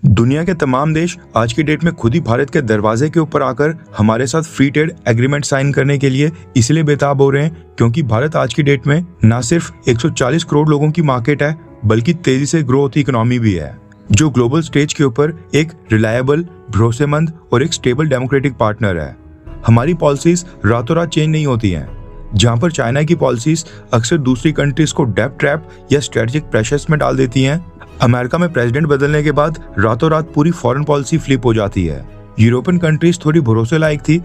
दुनिया के तमाम देश आज की डेट में खुद ही भारत के दरवाजे के ऊपर आकर हमारे साथ फ्री ट्रेड एग्रीमेंट साइन करने के लिए इसलिए बेताब हो रहे हैं क्योंकि भारत आज की डेट में न सिर्फ 140 करोड़ लोगों की मार्केट है बल्कि तेजी से ग्रो होती इकोनॉमी भी है, जो ग्लोबल स्टेज के ऊपर एक रिलायबल, भरोसेमंद और एक स्टेबल डेमोक्रेटिक पार्टनर है। हमारी पॉलिसीज रातों रात चेंज नहीं होती हैं। जहां पर चाइना की पॉलिसीज अक्सर दूसरी कंट्रीज को डेब्ट ट्रैप या स्ट्रेटेजिक प्रेशर्स में डाल देती हैं, अमेरिका में प्रेसिडेंट बदलने के बाद रातों रात पूरी फॉरेन पॉलिसी फ्लिप हो जाती है। यूरोपियन कंट्रीज थोड़ी भरोसे लायक थी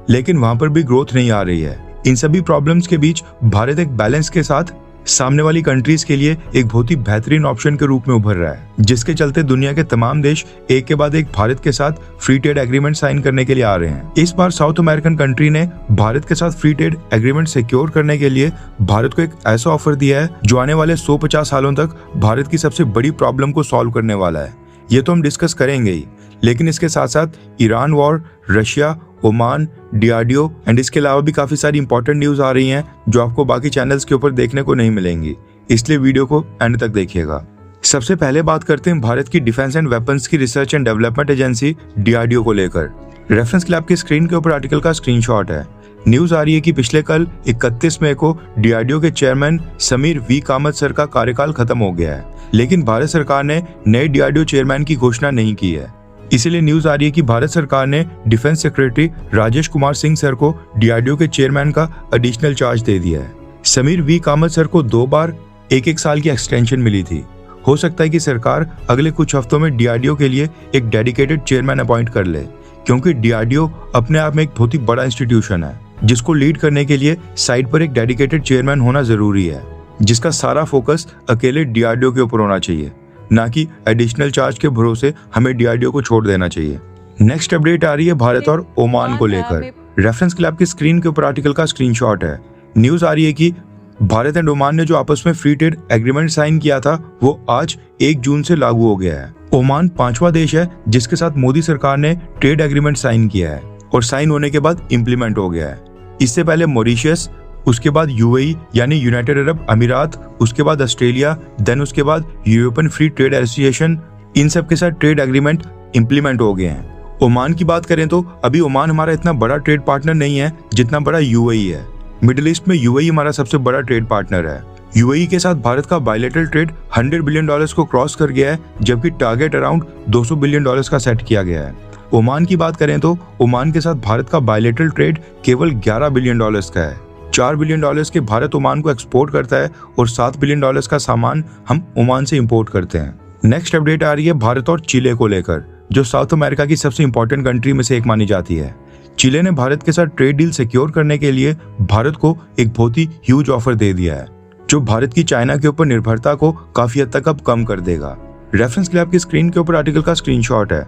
लेकिन वहां पर भी ग्रोथ नहीं आ रही है। इन सभी प्रॉब्लम्स के बीच भारत एक बैलेंस के साथ सामने वाली कंट्रीज के लिए एक बहुत ही बेहतरीन ऑप्शन के रूप में उभर रहा है, जिसके चलते दुनिया के तमाम देश एक के बाद एक भारत के साथ फ्री ट्रेड एग्रीमेंट साइन करने के लिए आ रहे हैं। इस बार साउथ अमेरिकन कंट्री ने भारत के साथ फ्री ट्रेड एग्रीमेंट सिक्योर करने के लिए भारत को एक ऐसा ऑफर दिया है जो आने वाले 150 सालों तक भारत की सबसे बड़ी प्रॉब्लम को सॉल्व करने वाला है। ये तो हम डिस्कस करेंगे ही, लेकिन इसके साथ साथ Iran war, Russia, Oman, DRDO and इसके अलावा भी काफी सारी इंपॉर्टेंट न्यूज आ रही हैं जो आपको बाकी चैनल्स के ऊपर देखने को नहीं मिलेंगी, इसलिए वीडियो को एंड तक देखिएगा। सबसे पहले बात करते हैं भारत की डिफेंस एंड वेपन्स की research and development agency DRDO को लेकर। रेफरेंस के लिए आपकी स्क्रीन के ऊपर आर्टिकल का स्क्रीनशॉट है। न्यूज आ रही है कि पिछले कल 31 मई को DRDO के chairman Sameer V Kamat sir का कार्यकाल खत्म हो गया है, लेकिन भारत सरकार ने नए DRDO चेयरमैन की घोषणा नहीं की है। इसीलिए न्यूज आ रही है कि भारत सरकार ने defence secretary Rajesh Kumar Singh sir को DRDO के चेयरमैन का एडिशनल चार्ज दे दिया है। समीर V कामत सर को 2 बार 1-1 साल की एक्सटेंशन मिली थी। हो सकता है कि सरकार अगले कुछ हफ्तों में DRDO के लिए एक डेडिकेटेड चेयरमैन अपॉइंट कर ले, क्योंकि DRDO अपने आप में एक बहुत ही बड़ा इंस्टीट्यूशन है जिसको लीड करने के लिए साइड पर एक डेडिकेटेड चेयरमैन होना जरूरी है, जिसका सारा फोकस अकेले DRDO के ऊपर होना चाहिए, ना कि एडिशनल चार्ज के भरोसे हमें DRDO को छोड़ देना चाहिए। नेक्स्ट अपडेट आ रही है भारत और ओमान को लेकर। रेफरेंस के लिए आपकी स्क्रीन के ऊपर आर्टिकल का स्क्रीनशॉट है। न्यूज आ रही है कि भारत एंड ओमान ने जो आपस में फ्री ट्रेड एग्रीमेंट साइन किया था वो आज 1 जून से लागू हो गया है। ओमान 5वां देश है जिसके साथ मोदी सरकार ने ट्रेड एग्रीमेंट साइन किया है और साइन होने के बाद इम्प्लीमेंट हो गया है। इससे पहले मॉरिशस, उसके बाद UAE यानी यूनाइटेड अरब अमीरात, उसके बाद ऑस्ट्रेलिया, देन उसके बाद यूरोपियन फ्री ट्रेड एसोसिएशन, इन सब के साथ ट्रेड एग्रीमेंट इम्प्लीमेंट हो गए हैं। ओमान की बात करें तो अभी ओमान हमारा इतना बड़ा ट्रेड पार्टनर नहीं है जितना बड़ा UAE है। मिडिल ईस्ट में UAE हमारा सबसे बड़ा ट्रेड पार्टनर है। UAE के साथ भारत का बायलैटरल ट्रेड $100 बिलियन को क्रॉस कर गया है, जबकि टारगेट अराउंड $200 बिलियन का सेट किया गया है। ओमान की बात करें तो ओमान के साथ भारत का बायलैटरल ट्रेड केवल $11 बिलियन का है। $4 बिलियन के भारत ओमान को एक्सपोर्ट करता है और $7 बिलियन का सामान हम ओमान से इंपोर्ट करते हैं। नेक्स्ट अपडेट आ रही है भारत और चिले को लेकर, जो साउथ अमेरिका की सबसे इंपॉर्टेंट कंट्री में से एक मानी जाती है। चिले ने भारत के साथ ट्रेड डील सिक्योर करने के लिए भारत को एक बहुत ही ह्यूज ऑफर दे दिया है, जो भारत की चाइना के ऊपर निर्भरता को काफी हद तक अब कम कर देगा। रेफरेंस के लिए आपकी स्क्रीन के ऊपर आर्टिकल का स्क्रीनशॉट है।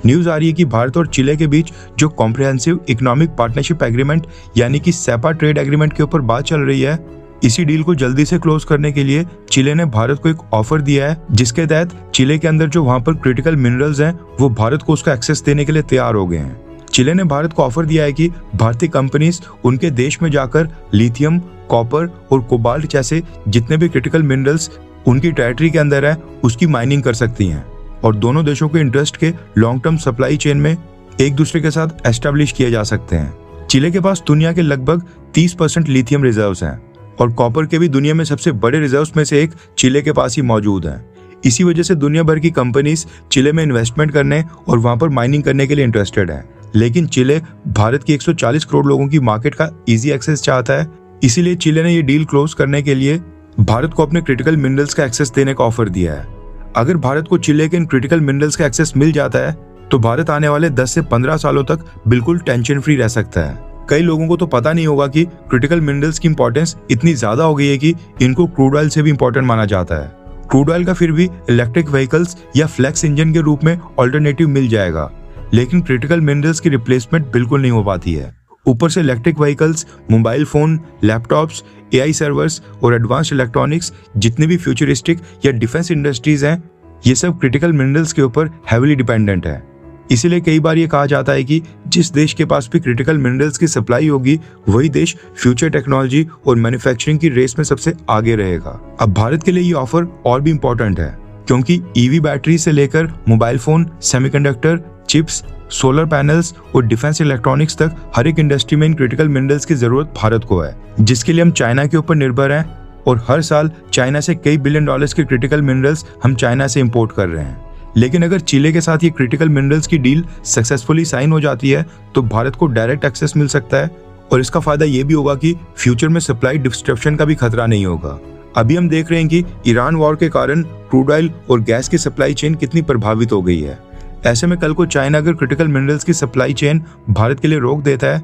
न्यूज आ रही है कि भारत और चिले के बीच जो कॉम्प्रिहेंसिव इकोनॉमिक पार्टनरशिप एग्रीमेंट यानी कि सेपा ट्रेड एग्रीमेंट के ऊपर बात चल रही है, इसी डील को जल्दी से क्लोज करने के लिए चिले ने भारत को एक ऑफर दिया है, जिसके तहत चिले के अंदर जो वहां पर क्रिटिकल मिनरल्स हैं वो भारत को उसका एक्सेस देने के लिए तैयार हो गए हैं। चिले ने भारत को ऑफर दिया है कि भारतीय कंपनीज उनके देश में जाकर लिथियम, कॉपर और कोबाल्ट जैसे जितने भी क्रिटिकल मिनरल्स उनकी टेरिटरी के अंदर है उसकी माइनिंग कर सकती हैं, और दोनों देशों के इंटरेस्ट के लॉन्ग टर्म सप्लाई चेन में एक दूसरे के साथ एस्टेब्लिश किए जा सकते हैं। चिले के पास दुनिया के लगभग 30% लिथियम रिजर्व्स हैं और कॉपर के भी दुनिया में सबसे बड़े रिजर्व्स में से एक चिले के पास ही मौजूद हैं। इसी वजह से दुनिया भर की कंपनीज चिले में इन्वेस्टमेंट करने और वहां पर माइनिंग करने के लिए इंटरेस्टेड है, लेकिन चिले भारत की 140 करोड़ लोगों की मार्केट का इजी एक्सेस चाहता है। इसीलिए चिले ने ये डील क्लोज करने के लिए भारत को अपने क्रिटिकल मिनरल्स का एक्सेस देने का ऑफर दिया है। अगर भारत को चिले के इन क्रिटिकल मिनरल्स का एक्सेस मिल जाता है तो भारत आने वाले 10 से 15 सालों तक बिल्कुल टेंशन फ्री रह सकता है। कई लोगों को तो पता नहीं होगा कि क्रिटिकल मिनरल्स की इंपॉर्टेंस इतनी ज्यादा हो गई है कि इनको क्रूड ऑयल से भी इंपॉर्टेंट माना जाता है। क्रूड ऑयल का फिर भी इलेक्ट्रिक व्हीकल्स या फ्लेक्स इंजन के रूप में ऑल्टरनेटिव मिल जाएगा, लेकिन क्रिटिकल मिनरल्स की रिप्लेसमेंट बिल्कुल नहीं हो पाती है। ऊपर से electric vehicles, mobile phone, laptops, AI servers और एडवांस्ड इलेक्ट्रॉनिक्स जितने भी फ्यूचरिस्टिक या डिफेंस इंडस्ट्रीज हैं, ये सब क्रिटिकल मिनरल्स के ऊपर हैवीली डिपेंडेंट है। इसीलिए कई बार ये कहा जाता है कि जिस देश के पास भी क्रिटिकल मिनरल्स की सप्लाई होगी वही देश फ्यूचर टेक्नोलॉजी और मैन्युफैक्चरिंग की रेस में सबसे आगे रहेगा। अब भारत के लिए ये ऑफर और भी इम्पोर्टेंट है क्योंकि ईवी बैटरी से लेकर mobile phone, semiconductor, chips, solar panels और डिफेंस इलेक्ट्रॉनिक्स तक हर एक इंडस्ट्री में इन क्रिटिकल मिनरल्स की जरूरत भारत को है, जिसके लिए हम चाइना के ऊपर निर्भर हैं और हर साल चाइना से कई बिलियन डॉलर्स के क्रिटिकल मिनरल्स हम चाइना से इंपोर्ट कर रहे हैं। लेकिन अगर चिले के साथ ये क्रिटिकल मिनरल्स की डील सक्सेसफुली साइन हो जाती है तो भारत को डायरेक्ट एक्सेस मिल सकता है और इसका फायदा ये भी होगा कि फ्यूचर में सप्लाई डिस्ट्रप्शन का भी खतरा नहीं होगा। अभी हम देख रहे हैं कि ईरान वॉर के कारण क्रूड ऑयल और गैस की सप्लाई चेन कितनी प्रभावित हो गई है। ऐसे में कल को चाइना अगर क्रिटिकल मिनरल्स की सप्लाई चेन भारत के लिए रोक देता है,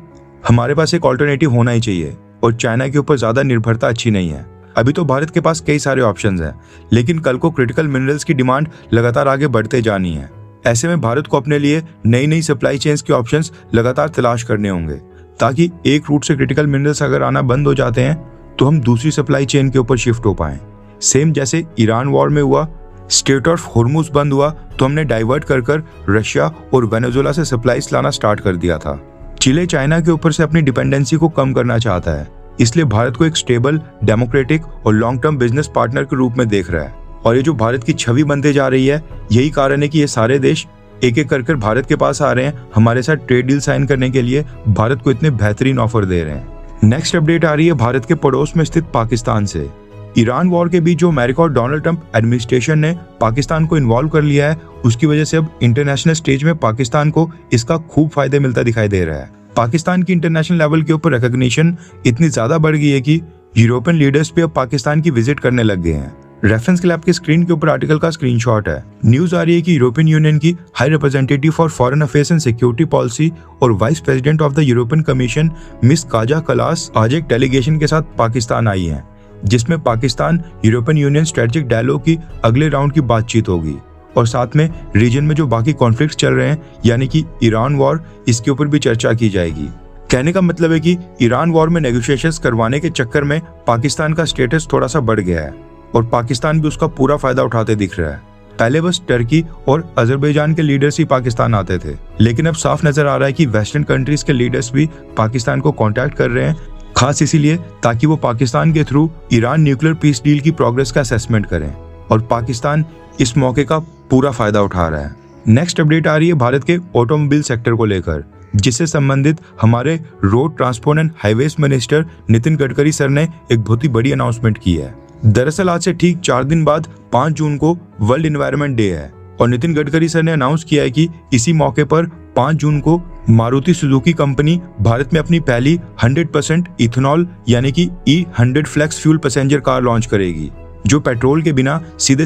हमारे पास एक ऑल्टरनेटिव होना ही चाहिए और चाइना के ऊपर ज्यादा निर्भरता अच्छी नहीं है। अभी तो भारत के पास कई सारे ऑप्शंस हैं, लेकिन कल को क्रिटिकल मिनरल्स की डिमांड लगातार आगे बढ़ते जानी है। ऐसे में भारत को अपने लिए नई नई सप्लाई चेन्स के ऑप्शंस लगातार तलाश करने होंगे, ताकि एक रूट से क्रिटिकल मिनरल्स अगर आना बंद हो जाते हैं तो हम दूसरी सप्लाई चेन के ऊपर शिफ्ट हो पाएं। सेम जैसे ईरान वॉर में हुआ, स्ट्रेट ऑफ होर्मुज बंद हुआ तो हमने डाइवर्ट कर रशिया और वेनेजुएला से सप्लाईज लाना स्टार्ट कर दिया था। चिले चाइना के ऊपर से अपनी डिपेंडेंसी को कम करना चाहता है, इसलिए भारत को एक स्टेबल, डेमोक्रेटिक और लॉन्ग टर्म बिजनेस पार्टनर के रूप में देख रहा है। और ये जो भारत की छवि बनते जा रही है, यही कारण है कि ये सारे देश एक एक कर भारत के पास आ रहे हैं, हमारे साथ ट्रेड डील साइन करने के लिए भारत को इतने बेहतरीन ऑफर दे रहे हैं। नेक्स्ट अपडेट आ रही है भारत के पड़ोस में स्थित पाकिस्तान से। ईरान वॉर के बीच जो अमेरिका और डोनाल्ड ट्रंप एडमिनिस्ट्रेशन ने पाकिस्तान को इन्वॉल्व कर लिया है, उसकी वजह से अब इंटरनेशनल स्टेज में पाकिस्तान को इसका खूब फायदे मिलता दिखाई दे रहा है। पाकिस्तान की इंटरनेशनल लेवल के ऊपर रिकॉग्निशन इतनी ज्यादा बढ़ गई है कि यूरोपियन लीडर्स भी अब पाकिस्तान की विजिट करने लग गए हैं। रेफरेंस के लिए आपके स्क्रीन के ऊपर आर्टिकल का स्क्रीनशॉट है। न्यूज आ रही है कि यूरोपियन यूनियन की high representative for foreign affairs and security policy और vice president of the European Commission miss Kaja Kallas आज एक डेलीगेशन के साथ पाकिस्तान आई है, जिसमें Pakistan European Union strategic dialogue की अगले राउंड की बातचीत होगी और साथ में रीजन में जो बाकी कॉन्फ्लिक्ट्स चल रहे हैं, यानी कि ईरान वॉर, इसके ऊपर भी चर्चा की जाएगी। कहने का मतलब है कि ईरान वॉर में नेगोशिएशंस करवाने के चक्कर में पाकिस्तान का स्टेटस थोड़ा सा बढ़ गया है और पाकिस्तान भी उसका पूरा फायदा उठाते दिख रहा है। पहले बस टर्की और अजरबैजान के लीडर्स ही पाकिस्तान आते थे, लेकिन अब साफ नजर आ रहा है कि वेस्टर्न कंट्रीज के लीडर्स भी पाकिस्तान को कॉन्टैक्ट कर रहे हैं, खास इसीलिए ताकि वो पाकिस्तान के through Iran nuclear peace deal की प्रोग्रेस का असेसमेंट करें और पाकिस्तान इस मौके का पूरा फायदा उठा रहा है। नेक्स्ट अपडेट आ रही है भारत के ऑटोमोबाइल सेक्टर को लेकर, जिससे संबंधित हमारे road transport and highways minister Nitin Gadkari sir ने एक बहुत ही बड़ी अनाउंसमेंट की है। दरअसल आज से ठीक 4 दिन बाद 5 जून को वर्ल्ड एनवायरनमेंट डे है और नितिन गडकरी सर ने अनाउंस किया है कि इसी मौके पर 5 जून को मारुति सुजुकी कंपनी भारत में अपनी पहली 100% इथेनॉल यानी कि E100 flex fuel passenger car launch करेगी, जो पेट्रोल के बिना सीधे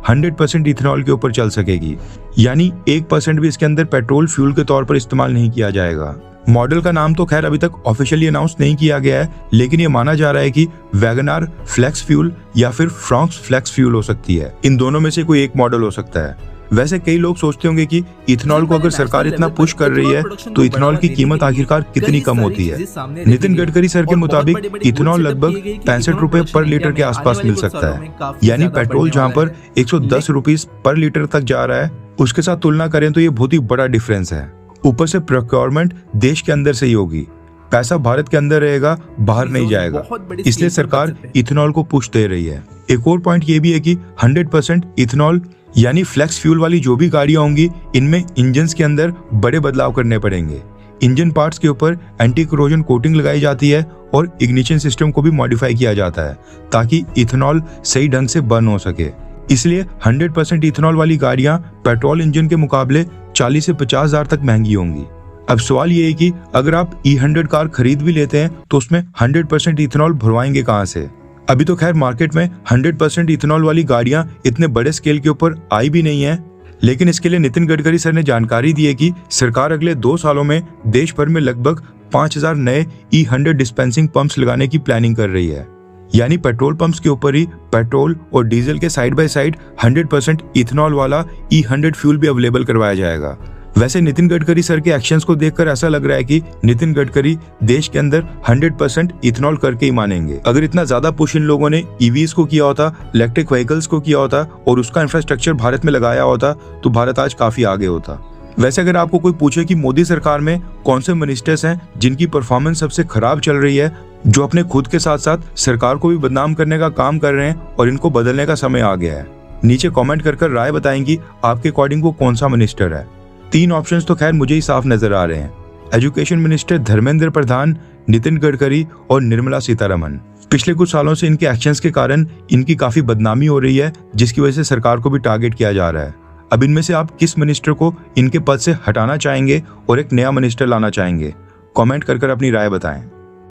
100% इथेनॉल के ऊपर चल सकेगी, यानी 1% भी इसके अंदर पेट्रोल फ्यूल के तौर पर इस्तेमाल नहीं किया जाएगा। मॉडल का नाम तो खैर अभी तक ऑफिशियली अनाउंस नहीं किया गया है, लेकिन ये माना जा रहा है कि वैगनार फ्लेक्स फ्यूल या फिर फ्रॉन्क्स फ्लेक्स फ्यूल हो सकती है। इन दोनों में से कोई एक मॉडल हो सकता है। वैसे कई लोग सोचते होंगे कि इथेनॉल को अगर सरकार इतना पुश कर रही है तो इथेनॉल की कीमत आखिरकार कितनी कम होती है। नितिन गडकरी सर के मुताबिक इथेनॉल लगभग 65 रुपए पर लीटर के आसपास मिल सकता है, यानी पेट्रोल जहां पर 110 रुपीज पर लीटर तक जा रहा है, उसके साथ तुलना करें तो ये बहुत ही बड़ा डिफरेंस है। ऊपर से प्रोक्योरमेंट देश के अंदर से ही होगी, पैसा भारत के अंदर रहेगा, बाहर नहीं जाएगा, इसलिए सरकार इथेनॉल को पुश दे रही है। एक और पॉइंट ये भी है कि 100% इथेनॉल यानी फ्लेक्स फ्यूल वाली जो भी गाड़ियां होंगी, इनमें इंजन के अंदर बड़े बदलाव करने पड़ेंगे। इंजन पार्ट्स के ऊपर एंटी कोरोजन कोटिंग लगाई जाती है और इग्निशन सिस्टम को भी मॉडिफाई किया जाता है ताकि इथेनॉल सही ढंग से बर्न हो सके। इसलिए 100% इथेनॉल वाली गाड़ियां पेट्रोल इंजन के मुकाबले 40 से 50 हजार तक महंगी होंगी। अब सवाल ये है कि अगर आप E100 कार खरीद भी लेते हैं तो उसमें 100% इथेनॉल भरवाएंगे कहां से? अभी तो खैर मार्केट में 100% इथेनॉल वाली गाड़ियां इतने बड़े स्केल के ऊपर आई भी नहीं है, लेकिन इसके लिए नितिन गडकरी सर ने जानकारी दी है कि सरकार अगले 2 सालों में देश भर में लगभग 5000 नए E100 डिस्पेंसिंग पंप्स लगाने की प्लानिंग कर रही है, यानी पेट्रोल पंप्स के ऊपर ही पेट्रोल और डीजल के साइड बाय साइड 100% इथेनॉल वाला E100 फ्यूल भी अवेलेबल करवाया जाएगा। वैसे नितिन गडकरी सर के एक्शंस को देखकर ऐसा लग रहा है कि नितिन गडकरी देश के अंदर 100% इथेनॉल करके ही मानेंगे। अगर इतना ज्यादा पुश इन लोगों ने ईवीज को किया होता, इलेक्ट्रिक व्हीकल्स को किया होता और उसका इंफ्रास्ट्रक्चर भारत में लगाया होता तो भारत आज काफी आगे होता। वैसे अगर आपको कोई पूछे कि मोदी सरकार में कौन से मिनिस्टर्स हैं जिनकी परफॉर्मेंस सबसे खराब चल रही है, जो अपने खुद के साथ साथ सरकार को भी बदनाम करने का काम कर रहे हैं और इनको बदलने का समय आ गया है, नीचे कमेंट कर राय बताएंगी आपके अकॉर्डिंग वो कौन सा मिनिस्टर है। 3 ऑप्शंस तो खैर मुझे ही साफ नजर आ रहे हैं, एजुकेशन मिनिस्टर धर्मेंद्र प्रधान, नितिन गडकरी और निर्मला सीतारमन। पिछले कुछ सालों से इनके एक्शंस के कारण इनकी काफी बदनामी हो रही है, जिसकी वजह से सरकार को भी टारगेट किया जा रहा है। अब इनमें से आप किस मिनिस्टर को इनके पद से हटाना चाहेंगे और एक नया मिनिस्टर लाना चाहेंगे? कमेंट कर अपनी राय बताएं।